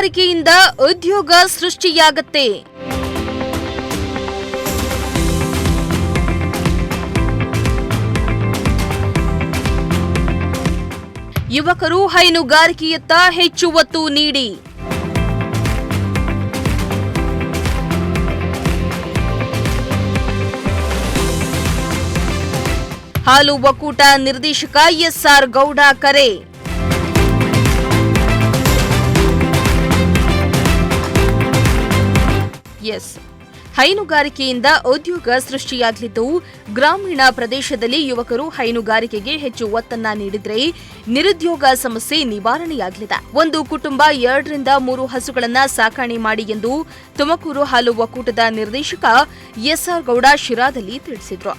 ಹೈನುಗಾರಿಕೆಯಿಂದ ಉದ್ಯೋಗ ಸೃಷ್ಟಿಯಾಗತ್ತೆ. ಯುವಕರು ಹೈನುಗಾರಿಕೆಯತ್ತ ಹೆಚ್ಚು ಒತ್ತು ನೀಡಿ. ಹಾಲು ಒಕ್ಕೂಟ ನಿರ್ದೇಶಕ ಎಸ್ಆರ್ ಗೌಡ ಕರೆ. ಹೈನುಗಾರಿಕೆಯಿಂದ ಉದ್ಯೋಗ ಸೃಷ್ಟಿಯಾಗಲಿದ್ದು, ಗ್ರಾಮೀಣ ಪ್ರದೇಶದಲ್ಲಿ ಯುವಕರು ಹೈನುಗಾರಿಕೆಗೆ ಹೆಚ್ಚು ಒತ್ತನ್ನ ನೀಡಿದ್ರೆ ನಿರುದ್ಯೋಗ ಸಮಸ್ಯೆ ನಿವಾರಣೆಯಾಗಲಿದೆ. ಒಂದು ಕುಟುಂಬ 2 ರಿಂದ 3 ಹಸುಗಳನ್ನ ಸಾಕಣೆ ಮಾಡಿ ಎಂದು ತುಮಕೂರು ಹಾಲು ಒಕ್ಕೂಟದ ನಿರ್ದೇಶಕ ಎಸ್ಆರ್ ಗೌಡ ಶಿರಾದಲ್ಲಿ ತಿಳಿಸಿದರು.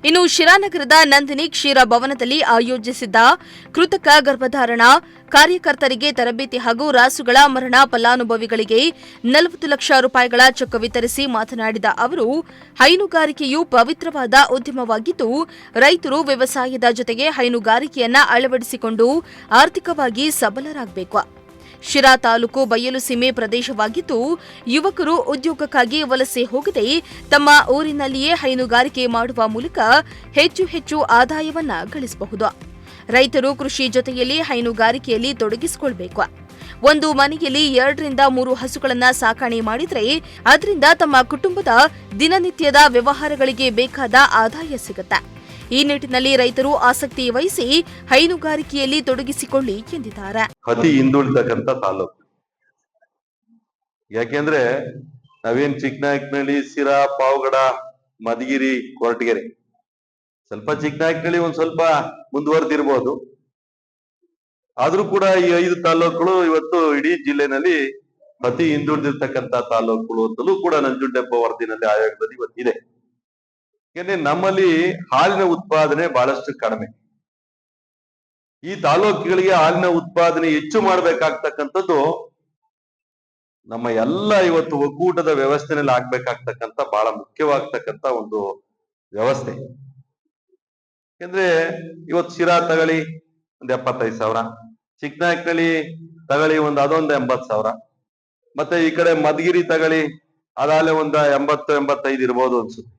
ಇನ್ನು ಶಿರಾನಗರದ ನಂದಿನಿ ಕ್ಷೀರ ಭವನದಲ್ಲಿ ಆಯೋಜಿಸಿದ್ದ ಕೃತಕ ಗರ್ಭಧಾರಣ ಕಾರ್ಯಕರ್ತರಿಗೆ ತರಬೇತಿ ಹಾಗೂ ರಾಸುಗಳ ಮರಣ ಫಲಾನುಭವಿಗಳಿಗೆ 40 ಲಕ್ಷ ರೂಪಾಯಿಗಳ ಚೆಕ್ ವಿತರಿಸಿ ಮಾತನಾಡಿದ ಅವರು, ಹೈನುಗಾರಿಕೆಯು ಪವಿತ್ರವಾದ ಉದ್ಯಮವಾಗಿದ್ದು, ರೈತರು ವ್ಯವಸಾಯದ ಜೊತೆಗೆ ಹೈನುಗಾರಿಕೆಯನ್ನ ಅಳವಡಿಸಿಕೊಂಡು ಆರ್ಥಿಕವಾಗಿ ಸಬಲರಾಗಬೇಕು. ಶಿರಾ ತಾಲೂಕು ಬಯಲು ಸೀಮೆ ಪ್ರದೇಶವಾಗಿದ್ದು, ಯುವಕರು ಉದ್ಯೋಗಕ್ಕಾಗಿ ವಲಸೆ ಹೋಗದೆ ತಮ್ಮ ಊರಿನಲ್ಲಿಯೇ ಹೈನುಗಾರಿಕೆ ಮಾಡುವ ಮೂಲಕ ಹೆಚ್ಚು ಆದಾಯವನ್ನ ಗಳಿಸಬಹುದು. ರೈತರು ಕೃಷಿ ಜೊತೆಯಲ್ಲಿ ಹೈನುಗಾರಿಕೆಯಲ್ಲಿ ತೊಡಗಿಸಿಕೊಳ್ಳಬೇಕು. ಒಂದು ಮನೆಯಲ್ಲಿ 2 ರಿಂದ 3 ಹಸುಗಳನ್ನ ಸಾಕಣೆ ಮಾಡಿದ್ರೆ ಅದರಿಂದ ತಮ್ಮ ಕುಟುಂಬದ ದಿನನಿತ್ಯದ ವ್ಯವಹಾರಗಳಿಗೆ ಬೇಕಾದ ಆದಾಯ ಸಿಗುತ್ತೆ. ಈ ನಿಟ್ಟಿನಲ್ಲಿ ರೈತರು ಆಸಕ್ತಿ ವಹಿಸಿ ಹೈನುಗಾರಿಕೆಯಲ್ಲಿ ತೊಡಗಿಸಿಕೊಳ್ಳಿ ಎಂದಿದ್ದಾರೆ. ಅತಿ ಹಿಂದುಳಿದಕ್ಕಂತ ತಾಲೂಕು. ಯಾಕೆಂದ್ರೆ ನಾವೇನ್ ಚಿಕ್ಕನಾಯಕನಹಳ್ಳಿ, ಸಿರಾ, ಪಾವಗಡ, ಮಧುಗಿರಿ, ಕೊರಟಗೆರೆ, ಸ್ವಲ್ಪ ಚಿಕ್ಕನಾಯಕನಹಳ್ಳಿ ಒಂದ್ ಸ್ವಲ್ಪ ಮುಂದುವರೆದಿರ್ಬೋದು. ಆದ್ರೂ ಕೂಡ ಈ 5 ತಾಲೂಕುಗಳು ಇವತ್ತು ಇಡೀ ಜಿಲ್ಲೆನಲ್ಲಿ ಅತಿ ಹಿಂದುಳಿದಿರ್ತಕ್ಕಂತ ತಾಲೂಕುಗಳು ಅಂತಲೂ ಕೂಡ ನಂಜುಂಡಪ್ಪ ವರದಿನಲ್ಲಿ ಆಯೋಗದಲ್ಲಿ ಇವತ್ತಿದೆ. ಯಾಕಂದ್ರೆ ನಮ್ಮಲ್ಲಿ ಹಾಲಿನ ಉತ್ಪಾದನೆ ಬಹಳಷ್ಟು ಕಡಿಮೆ. ಈ ತಾಲೂಕುಗಳಿಗೆ ಹಾಲಿನ ಉತ್ಪಾದನೆ ಹೆಚ್ಚು ಮಾಡ್ಬೇಕಾಗ್ತಕ್ಕಂಥದ್ದು ನಮ್ಮ ಎಲ್ಲ ಇವತ್ತು ಒಕ್ಕೂಟದ ವ್ಯವಸ್ಥೆನಲ್ಲಿ ಆಗ್ಬೇಕಾಗ್ತಕ್ಕಂಥ ಬಹಳ ಮುಖ್ಯವಾಗ್ತಕ್ಕಂಥ ಒಂದು ವ್ಯವಸ್ಥೆ. ಯಾಕಂದ್ರೆ ಇವತ್ತು ಶಿರಾ ತಗಳಿ ಒಂದ್ 75,000, ಚಿಕ್ಕನಾಯಕನಹಳ್ಳಿ ತಗಳಿ ಅದೊಂದು 80,000, ಮತ್ತೆ ಈ ಕಡೆ ಮಧುಗಿರಿ ತಗಳಿ ಅದಾಲೆ ಒಂದು 80-85 ಇರ್ಬೋದು ಅನ್ಸುತ್ತೆ.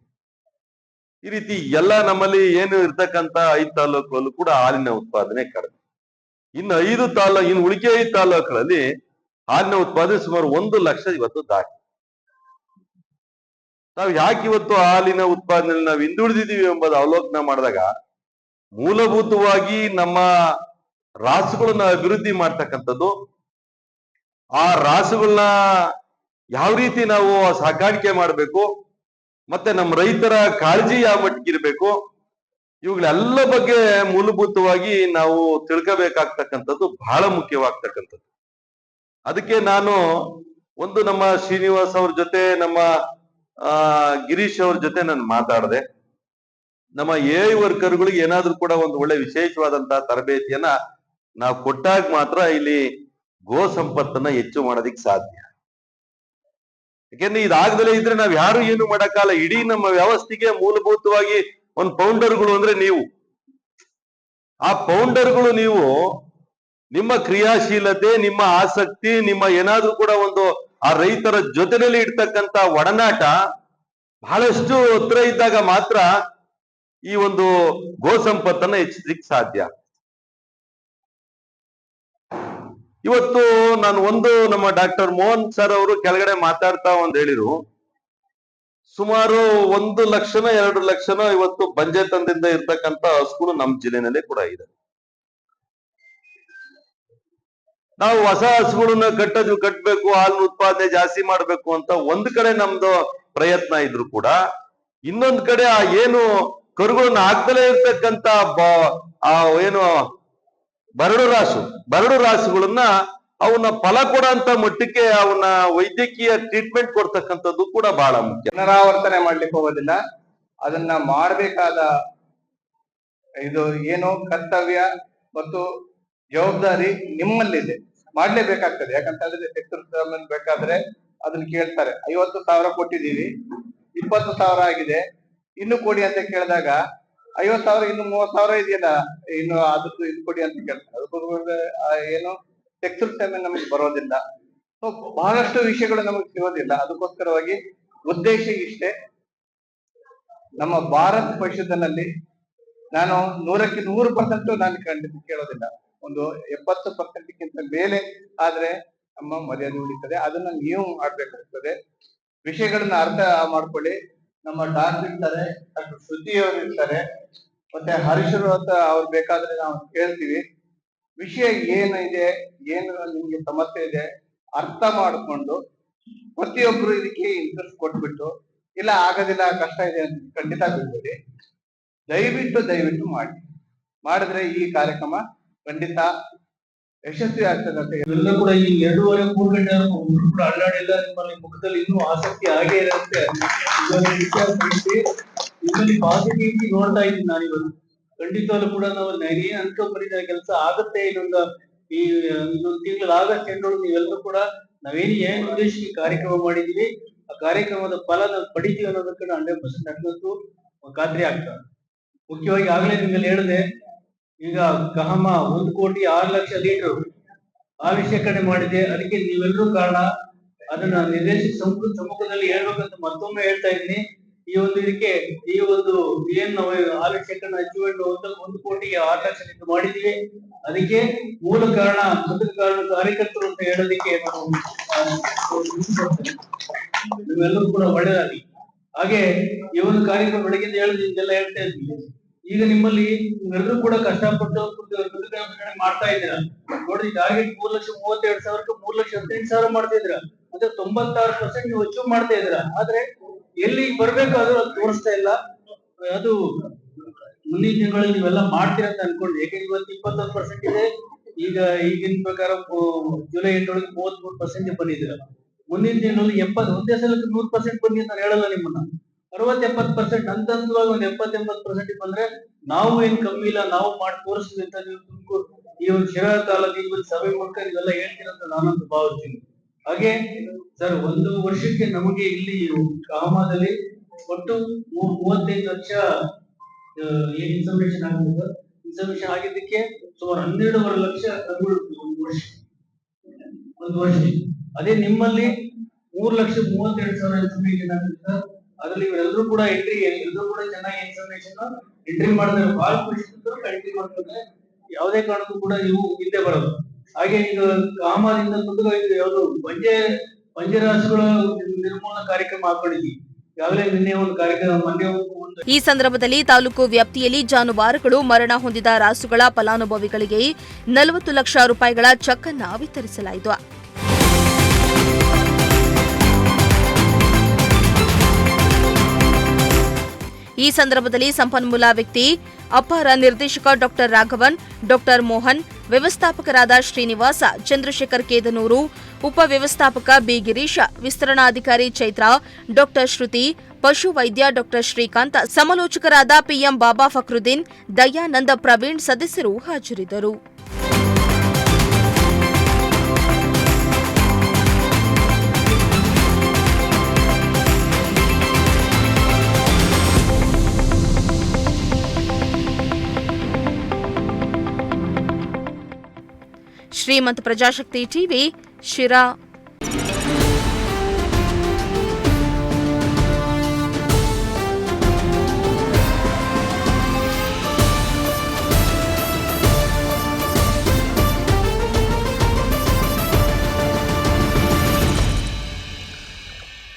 ಈ ರೀತಿ ಎಲ್ಲ ನಮ್ಮಲ್ಲಿ ಏನು ಇರ್ತಕ್ಕಂತ 5 ತಾಲೂಕುಗಳಲ್ಲೂ ಕೂಡ ಹಾಲಿನ ಉತ್ಪಾದನೆ ಕಡಿಮೆ. ಇನ್ನು ಉಳಿಕೆ 5 ತಾಲೂಕುಗಳಲ್ಲಿ ಹಾಲಿನ ಉತ್ಪಾದನೆ ಸುಮಾರು 1 ಲಕ್ಷ ಇವತ್ತು ದಾಟಿ. ನಾವು ಯಾಕೆ ಇವತ್ತು ಹಾಲಿನ ಉತ್ಪಾದನೆಯಲ್ಲಿ ನಾವು ಹಿಂದುಳಿದಿದ್ದೀವಿ ಎಂಬುದು ಅವಲೋಕನ ಮಾಡಿದಾಗ, ಮೂಲಭೂತವಾಗಿ ನಮ್ಮ ರಾಸುಗಳನ್ನ ಅಭಿವೃದ್ಧಿ ಮಾಡ್ತಕ್ಕಂಥದ್ದು, ಆ ರಾಸುಗಳನ್ನ ಯಾವ ರೀತಿ ನಾವು ಸಾಕಾಣಿಕೆ ಮಾಡಬೇಕು, ಮತ್ತೆ ನಮ್ಮ ರೈತರ ಕಾಳಜಿ ಯಾವ ಮಟ್ಟಿಗೆ ಇರಬೇಕು, ಇವುಗಳೆಲ್ಲ ಬಗ್ಗೆ ಮೂಲಭೂತವಾಗಿ ನಾವು ತಿಳ್ಕೋಬೇಕಾಗ್ತಕ್ಕಂಥದ್ದು ಬಹಳ ಮುಖ್ಯವಾಗ್ತಕ್ಕಂಥದ್ದು. ಅದಕ್ಕೆ ನಾನು ನಮ್ಮ ಶ್ರೀನಿವಾಸ್ ಅವ್ರ ಜೊತೆ, ನಮ್ಮ ಗಿರೀಶ್ ಅವ್ರ ಜೊತೆ ನಾನು ಮಾತಾಡಿದೆ. ನಮ್ಮ ಎಐ ವರ್ಕರ್ಗಳಿಗೆ ಏನಾದ್ರೂ ಕೂಡ ಒಂದು ಒಳ್ಳೆ ವಿಶೇಷವಾದಂತಹ ತರಬೇತಿಯನ್ನ ನಾವು ಕೊಟ್ಟಾಗ ಮಾತ್ರ ಇಲ್ಲಿ ಗೋ ಸಂಪತ್ತನ್ನ ಹೆಚ್ಚು ಮಾಡೋದಿಕ್ ಸಾಧ್ಯ. ಯಾಕೆಂದ್ರೆ ಇದಾಗದಲ್ಲೇ ಇದ್ರೆ ನಾವ್ ಯಾರು ಏನು ಮಾಡಕ್ಕಾಗಲ್ಲ. ಇಡೀ ನಮ್ಮ ವ್ಯವಸ್ಥೆಗೆ ಮೂಲಭೂತವಾಗಿ ಒಂದು ಫೌಂಡರ್ಗಳು ಅಂದ್ರೆ ನೀವು. ಆ ಫೌಂಡರ್ಗಳು ನೀವು ನಿಮ್ಮ ಕ್ರಿಯಾಶೀಲತೆ, ನಿಮ್ಮ ಆಸಕ್ತಿ, ನಿಮ್ಮ ಏನಾದ್ರೂ ಕೂಡ ಆ ರೈತರ ಜೊತೆನಲ್ಲಿ ಇಡ್ತಕ್ಕಂತ ಒಡನಾಟ ಬಹಳಷ್ಟು ಹತ್ರ ಇದ್ದಾಗ ಮಾತ್ರ ಈ ಗೋ ಸಂಪತ್ತನ್ನ ಹೆಚ್ಚಿಸಲಿಕ್ಕೆ ಸಾಧ್ಯ. ಇವತ್ತು ನಾನು ನಮ್ಮ ಡಾಕ್ಟರ್ ಮೋಹನ್ ಸರ್ ಅವರು ಕೆಳಗಡೆ ಮಾತಾಡ್ತಾ ಹೇಳಿರು, ಸುಮಾರು 1 ಲಕ್ಷನೋ 2 ಲಕ್ಷನೋ ಇವತ್ತು ಬಂಜೆತನದಿಂದ ಇರ್ತಕ್ಕಂಥ ಹಸುಗಳು ನಮ್ಮ ಜಿಲ್ಲೆನಲ್ಲೇ ಕೂಡ ಇದೆ. ನಾವು ಹೊಸ ಹಸುಗಳನ್ನ ಕಟ್ಟಬೇಕು, ಹಾಲಿನ ಉತ್ಪಾದನೆ ಜಾಸ್ತಿ ಮಾಡ್ಬೇಕು ಅಂತ ಒಂದ್ ಕಡೆ ನಮ್ದು ಪ್ರಯತ್ನ ಇದ್ರು ಕೂಡ, ಇನ್ನೊಂದ್ ಕಡೆ ಏನು ಕರುಗಳನ್ನ ಹಾಕ್ದಲೇ ಇರ್ತಕ್ಕಂತ ಬರಡು ರಾಸುಗಳನ್ನ ಅವನ್ನ ಫಲ ಕೊಡಂತ ಮಟ್ಟಕ್ಕೆ ಅವನ್ನ ವೈದ್ಯಕೀಯ ಟ್ರೀಟ್ಮೆಂಟ್ ಕೊಡ್ತಕ್ಕಂಥದ್ದು ಕೂಡ ಬಹಳ ಮುಖ್ಯ. ಪುನರಾವರ್ತನೆ ಮಾಡ್ಲಿಕ್ಕೆ ಹೋಗೋದಿಲ್ಲ. ಅದನ್ನ ಮಾಡಬೇಕಾದ ಏನು ಕರ್ತವ್ಯ ಮತ್ತು ಜವಾಬ್ದಾರಿ ನಿಮ್ಮಲ್ಲಿದೆ, ಮಾಡ್ಲೇಬೇಕಾಗ್ತದೆ. ಯಾಕಂತಂದ್ರೆ ಹೆಸರು ಬೇಕಾದ್ರೆ ಅದನ್ನ ಕೇಳ್ತಾರೆ, 50,000 ಕೊಟ್ಟಿದೀವಿ, 20,000 ಆಗಿದೆ, ಇನ್ನು ಕೊಡಿ ಅಂತ ಕೇಳಿದಾಗ 50,000 ಇನ್ನು 30,000 ಇದೆಯಲ್ಲ, ಇನ್ನು ಅದಕ್ಕೂ ಇದು ಕೊಡಿ ಅಂತ ಕೇಳ್ತಾರೆ. ಅದಕ್ಕೂ ಏನು ಟೆಕ್ಸ್ಟ್ ಟೈಮ್ ನಮಗೆ ಬರೋದಿಲ್ಲ. ಸೊ ಬಹಳಷ್ಟು ವಿಷಯಗಳು ನಮಗೆ ಸಿಗೋದಿಲ್ಲ. ಅದಕ್ಕೋಸ್ಕರವಾಗಿ ಉದ್ದೇಶ ಇಷ್ಟೇ, ನಮ್ಮ ಭಾರತ ಪರಿಷತ್ನಲ್ಲಿ ನಾನು 100% ನಾನು ಖಂಡಿತ ಕೇಳೋದಿಲ್ಲ. ಒಂದು 70%ಕ್ಕಿಂತ ಮೇಲೆ ಆದ್ರೆ ನಮ್ಮ ಮರ್ಯಾದೆ ಉಳಿತದೆ. ಅದನ್ನ ನೀವು ಮಾಡ್ಬೇಕಾಗ್ತದೆ. ವಿಷಯಗಳನ್ನ ಅರ್ಥ ಮಾಡ್ಕೊಳ್ಳಿ. ನಮ್ಮ ಡಾಕ್ಟರ್ ಇರ್ತಾರೆ, ಡಾಕ್ಟರ್ ಶ್ರುತಿ ಅವರು ಇರ್ತಾರೆ, ಮತ್ತೆ ಹರೀಶರು ಅಂತ ಅವ್ರು ಬೇಕಾದ್ರೆ ನಾವು ಕೇಳ್ತೀವಿ. ವಿಷಯ ಏನಿದೆ, ಏನು ನಿಮ್ಗೆ ಸಮಸ್ಯೆ ಇದೆ ಅರ್ಥ ಮಾಡಿಕೊಂಡು ಪ್ರತಿಯೊಬ್ರು ಇದಕ್ಕೆ ಇಂಟ್ರೆಸ್ಟ್ ಕೊಟ್ಬಿಟ್ಟು, ಇಲ್ಲ ಆಗೋದಿಲ್ಲ ಕಷ್ಟ ಇದೆ ಅಂತ ಖಂಡಿತ ಬಿಡ್ಬೇಡಿ. ದಯವಿಟ್ಟು ಮಾಡಿದ್ರೆ ಈ ಕಾರ್ಯಕ್ರಮ ಖಂಡಿತ ಯಶಸ್ವಿ ಆಗ್ತದೆ ಅಂತ. ಎಲ್ಲ ಕೂಡ ಈ 2:30-3 ಗಂಟೆ ಒಬ್ರು ಕೂಡ ಅಲ್ಲಾಡಿಲ್ಲ. ನಿಮ್ಮಲ್ಲಿ ಮುಖದಲ್ಲಿ ಇನ್ನೂ ಆಸಕ್ತಿ ಹಾಗೆ ಇರುತ್ತೆ. ನಿಮ್ಮಲ್ಲಿ ಪಾಸಿಟಿವಿಟಿ ನೋಡ್ತಾ ಇದ್ದೀನಿ ನಾನು ಇವತ್ತು. ಖಂಡಿತವಾಗ್ಲೂ ಕೂಡ ನಾವು ಏನ್ ಅನ್ಕೊಂಡ್ಬಂದಿದ್ದ ಕೆಲಸ ಆಗುತ್ತೆ. ಇನ್ನೊಂದು ತಿಂಗಳ ಆಗಸ್ಟ್ ಎಂಟರೊಳಗೆ ನೀವೆಲ್ಲರೂ ಕೂಡ ಏನ್ ಉದ್ದೇಶಕ್ಕೆ ಕಾರ್ಯಕ್ರಮ ಮಾಡಿದೀವಿ, ಆ ಕಾರ್ಯಕ್ರಮದ ಫಲ ನಾವು ಪಡಿತೀವಿ ಅನ್ನೋದಕ್ಕೆ 100% ನಡೆದದ್ದು ಖಾತ್ರಿ ಆಗ್ತದೆ. ಮುಖ್ಯವಾಗಿ ಆಗ್ಲೇ ನಿಮ್ಗೆಲ್ಲ ಹೇಳಿದೆ, ಈಗ ಕಹಮ 1,06,00,000 ಲೀಟರ್ ಆವಿಷ್ಕರಣೆ ಮಾಡಿದೆ. ಅದಕ್ಕೆ ನೀವೆಲ್ಲರೂ ಕಾರಣ. ಅದನ್ನ ನಿರ್ದೇಶಕ ಸಮ್ಮುಖದಲ್ಲಿ ಹೇಳ್ಬೇಕಂತ ಮತ್ತೊಮ್ಮೆ ಹೇಳ್ತಾ ಇದ್ದೀನಿ. ಈ ಒಂದು ಇದಕ್ಕೆ ಈ ಒಂದು ಏನ್ ನಾವು ಆವಿಷ್ಕರಣ ಅಚೀವ್ಮೆಂಟ್ 1,06,00,000 ಲೀಟರ್ ಮಾಡಿದೀವಿ. ಅದಕ್ಕೆ ಮೂಲ ಕಾರಣ ಕಾರ್ಯಕರ್ತರು ಅಂತ ಹೇಳೋದಕ್ಕೆ ನೀವೆಲ್ಲರೂ ಕೂಡ ಒಳ್ಳೆಯದಾಗಿ. ಹಾಗೆ ಈ ಒಂದು ಕಾರ್ಯಕ್ರಮ ಬೆಳಗ್ಗೆ ಹೇಳಿದ್ದೆಲ್ಲ ಹೇಳ್ತಾ ಇದ್ವಿ. ಈಗ ನಿಮ್ಮಲ್ಲಿ ನೀವೆಲ್ಲರೂ ಕೂಡ ಕಷ್ಟಪಟ್ಟು ಮಾಡ್ತಾ ಇದ್ದೀರಾ ನೋಡಿ. ಟಾರ್ಗೆಟ್ 3,32,000ಕ್ಕೆ 3,18,000 ಮಾಡ್ತಾ ಇದ್ದೀರಾ. ಅಂದ್ರೆ 96% ನೀವು ಅಚೀವ್ ಮಾಡ್ತಾ ಇದ್ದೀರಾ. ಆದ್ರೆ ಎಲ್ಲಿ ಬರ್ಬೇಕು ಅದು ತೋರಿಸ್ತಾ ಇಲ್ಲ. ಅದು ಮುಂದಿನ ದಿನಗಳಲ್ಲಿ ನೀವೆಲ್ಲ ಮಾಡ್ತೀರಾ ಅಂತ ಅನ್ಕೊಂಡ್ರಿ. ಯಾಕೆಂದ್ರೆ ಇವತ್ತು 21% ಇದೆ. ಈಗ ಈಗಿನ ಪ್ರಕಾರ ಜುಲೈ 8 33% ಬಂದಿದ್ದೀರಾ. ಮುಂದಿನ ದಿನಗಳಲ್ಲಿ 70 ಒಂದೇ ಸಲಕ್ಕೆ 100% ಬನ್ನಿ ಅಂತ ಹೇಳಲ್ಲ ನಿಮ್ಮನ್ನ. 60-70% ಹಂತವಾಗಿ ಒಂದು 70-80% ಬಂದ್ರೆ ನಾವು ಏನ್ ಕಮ್ಮಿ ಇಲ್ಲ, ನಾವು ಮಾಡಿ ತೋರಿಸ್ತೀವಿ ಅಂತ ನೀವು ತುಮಕೂರು ಈ ಒಂದು ಶಿರಾ ತಾಲೂಕಿನ ಸಭೆ ಮೂಲಕ ನೀವೆಲ್ಲ ಹೇಳ್ತೀರಂತ ನಾನಂತೂ ಭಾವಿಸ್ತೀನಿ. ಹಾಗೆ ಸರ್, 1 ವರ್ಷಕ್ಕೆ ನಮಗೆ ಇಲ್ಲಿ ಕಾಮದಲ್ಲಿ ಒಟ್ಟು 35 ಲಕ್ಷ ಇನ್ಫಾರ್ಮೇಶನ್ ಆಗಿದೆ. ಇನ್ಫಾರ್ಮೇಶನ್ ಆಗಿದ್ದಕ್ಕೆ ಸುಮಾರು 12.5 ಲಕ್ಷ ಒಂದು ವರ್ಷ. ಅದೇ ನಿಮ್ಮಲ್ಲಿ 3,32,000 ಇನ್ಫಾರ್ಮೇಶನ್ ಆಗುತ್ತೆ. ಅದ್ರಲ್ಲಿ ಇವರೆಲ್ಲರೂ ಕೂಡ ಎಲ್ಲರೂ ಕೂಡ ಚೆನ್ನಾಗಿ ಇನ್ಫಾರ್ಮೇಶನ್ ಎಂಟ್ರಿ ಮಾಡಿದ್ರೆ ಬಹಳ ಖುಷಿ ಎಂಟ್ರಿ ಮಾಡ್ತಾರೆ. ಯಾವುದೇ ಕಾರಣಕ್ಕೂ ಕೂಡ ನೀವು ಹಿಂದೆ ಬರೋದು. ಹಾಗೆ ಈಗ ಕಾಮದಿಂದ ಮುಂದುವರಿದು ಯಾವುದು ಪಂಚರಾಶಿಗಳ ನಿರ್ಮೂಲನಾ ಕಾರ್ಯಕ್ರಮ ಹಾಕೊಂಡಿದ್ವಿ. ಈಗಾಗಲೇ ನಿನ್ನೆ ಒಂದು ಕಾರ್ಯಕ್ರಮ, ಮೊನ್ನೆ ಒಂದು. ಈ ಸಂದರ್ಭದಲ್ಲಿ ತಾಲೂಕು ವ್ಯಾಪ್ತಿಯಲ್ಲಿ ಜಾನುವಾರುಗಳು ಮರಣ ಹೊಂದಿದ ರಾಸುಗಳ ಫಲಾನುಭವಿಗಳಿಗೆ 40 ಲಕ್ಷ ರೂಪಾಯಿಗಳ ಚೆಕ್ ಅನ್ನು ವಿತರಿಸಲಾಯಿತು. ಈ ಸಂದರ್ಭದಲ್ಲಿ ಸಂಪನ್ಮೂಲ ವ್ಯಕ್ತಿ ಅಪರ ನಿರ್ದೇಶಕ ಡಾ ರಾಘವನ್, ಡಾ ಮೋಹನ್, ವ್ಯವಸ್ಥಾಪಕರಾದ ಶ್ರೀನಿವಾಸ, ಚಂದ್ರಶೇಖರ್ ಕೇದನೂರು, ಉಪವ್ಯವಸ್ಥಾಪಕ ಬಿ ಗಿರೀಶ, ವಿಸ್ತರಣಾಧಿಕಾರಿ ಚೈತ್ರ, ಡಾ ಶ್ರುತಿ, ಪಶು ವೈದ್ಯ ಡಾ ಶ್ರೀಕಾಂತ್, ಸಮಾಲೋಚಕರಾದ ಪಿಎಂ ಬಾಬಾ ಫಕ್ರುದ್ದೀನ್, ದಯಾನಂದ ಪ್ರವೀಣ್ ಸದಸ್ಯರು ಹಾಜರಿದ್ದರು. ಶ್ರೀಮಂತ ಪ್ರಜಾಶಕ್ತಿ ಟಿವಿ, ಶಿರಾ.